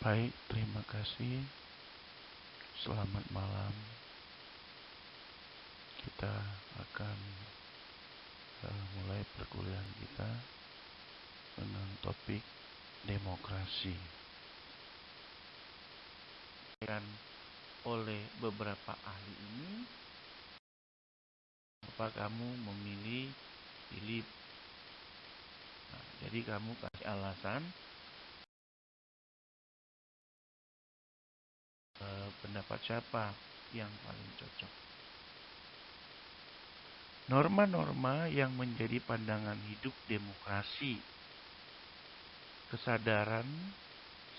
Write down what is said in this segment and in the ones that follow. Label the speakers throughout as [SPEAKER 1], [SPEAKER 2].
[SPEAKER 1] Baik, terima kasih. Selamat malam. Kita akan mulai perkuliahan kita dengan topik demokrasi. Dan oleh beberapa ahli ini, apa kamu memilih Philip? Jadi kamu kasih alasan pendapat siapa yang paling cocok. Norma-norma yang menjadi pandangan hidup demokrasi. Kesadaran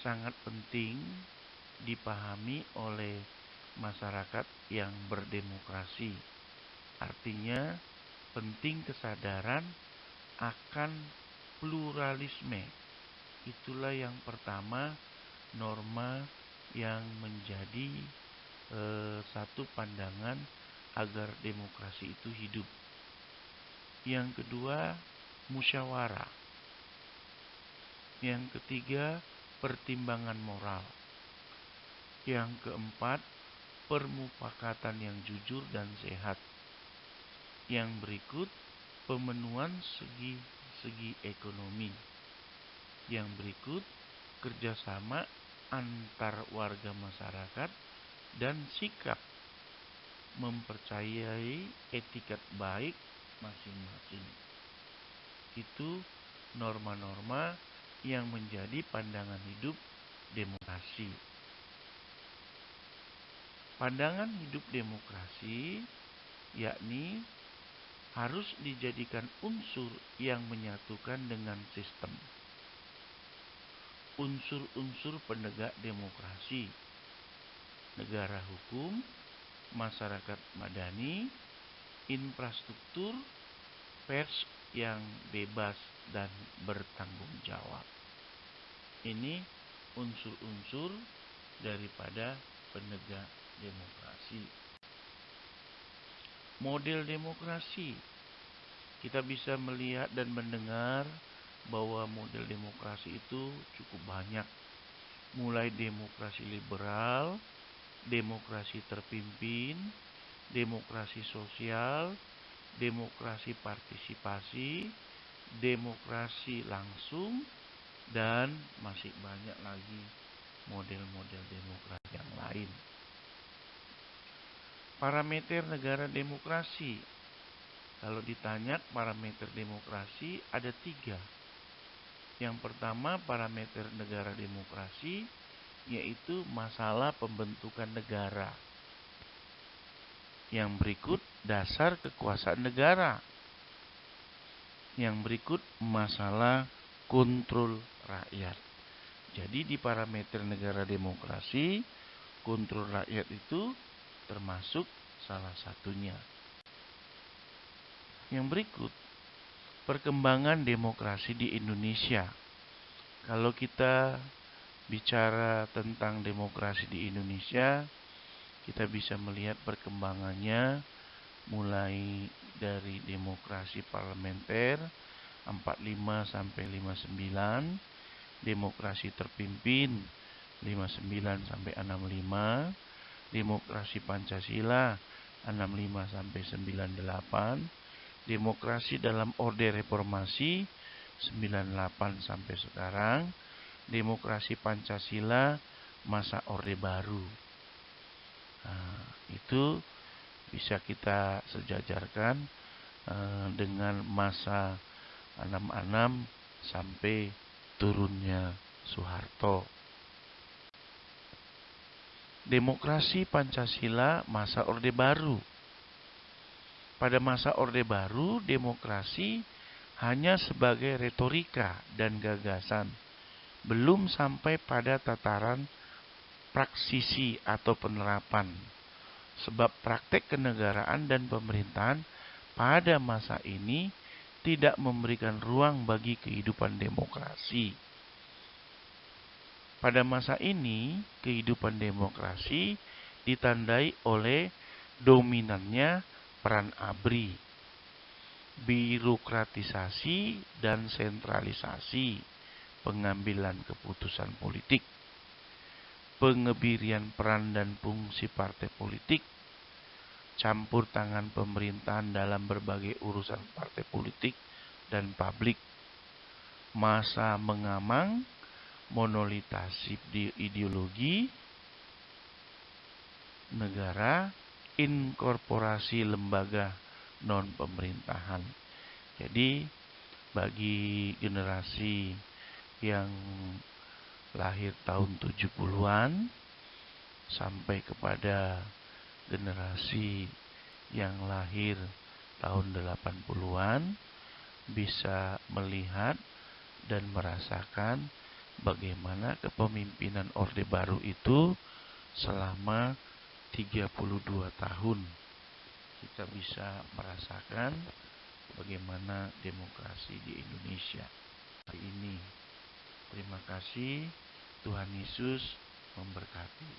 [SPEAKER 1] sangat penting dipahami oleh masyarakat yang berdemokrasi. Artinya, penting kesadaran akan pluralisme. Itulah yang pertama, norma yang menjadi satu pandangan agar demokrasi itu hidup. Yang kedua, musyawarah. Yang ketiga, pertimbangan moral. Yang keempat, permufakatan yang jujur dan sehat. Yang berikut, pemenuhan segi ekonomi. Yang berikut, kerjasama antar warga masyarakat dan sikap mempercayai etikat baik masing-masing. Itu norma-norma yang menjadi pandangan hidup demokrasi. Pandangan hidup demokrasi yakni harus dijadikan unsur yang menyatukan dengan sistem. Unsur-unsur penegak demokrasi, negara hukum, masyarakat madani, infrastruktur, pers yang bebas dan bertanggung jawab. Ini unsur-unsur daripada penegak demokrasi. Model demokrasi, kita bisa melihat dan mendengar bahwa model demokrasi itu cukup banyak. Mulai demokrasi liberal, demokrasi terpimpin, demokrasi sosial, demokrasi partisipasi, demokrasi langsung, dan masih banyak lagi model-model demokrasi yang lain. Parameter negara demokrasi. Kalau ditanya parameter demokrasi ada 3. Yang pertama, parameter negara demokrasi yaitu masalah pembentukan negara. Yang berikut, dasar kekuasaan negara. Yang berikut, masalah kontrol rakyat. Jadi di parameter negara demokrasi, kontrol rakyat itu termasuk salah satunya. Yang berikut, perkembangan demokrasi di Indonesia. Kalau kita bicara tentang demokrasi di Indonesia, kita bisa melihat perkembangannya mulai dari demokrasi parlementer 45 sampai 59, demokrasi terpimpin 59 sampai 65, demokrasi Pancasila 65 sampai 98, demokrasi dalam orde reformasi 98 sampai sekarang, demokrasi Pancasila masa orde baru. Itu bisa kita sejajarkan dengan masa 66 sampai turunnya Soeharto. Demokrasi Pancasila masa orde baru. Pada masa orde baru, demokrasi hanya sebagai retorika dan gagasan, belum sampai pada tataran praksisi atau penerapan. Sebab praktek kenegaraan dan pemerintahan pada masa ini tidak memberikan ruang bagi kehidupan demokrasi. Pada masa ini, kehidupan demokrasi ditandai oleh dominannya peran ABRI, birokratisasi dan sentralisasi pengambilan keputusan politik, pengebirian peran dan fungsi partai politik, campur tangan pemerintahan dalam berbagai urusan partai politik dan publik, masa mengamang, monolitasif ideologi negara, inkorporasi lembaga non-pemerintahan. Jadi bagi generasi yang lahir tahun 70-an sampai kepada generasi yang lahir tahun 80-an bisa melihat dan merasakan bagaimana kepemimpinan Orde Baru itu selama 32 tahun. Kita bisa merasakan bagaimana demokrasi di Indonesia hari ini. Terima kasih. Tuhan Yesus memberkati.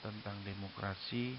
[SPEAKER 1] Tentang demokrasi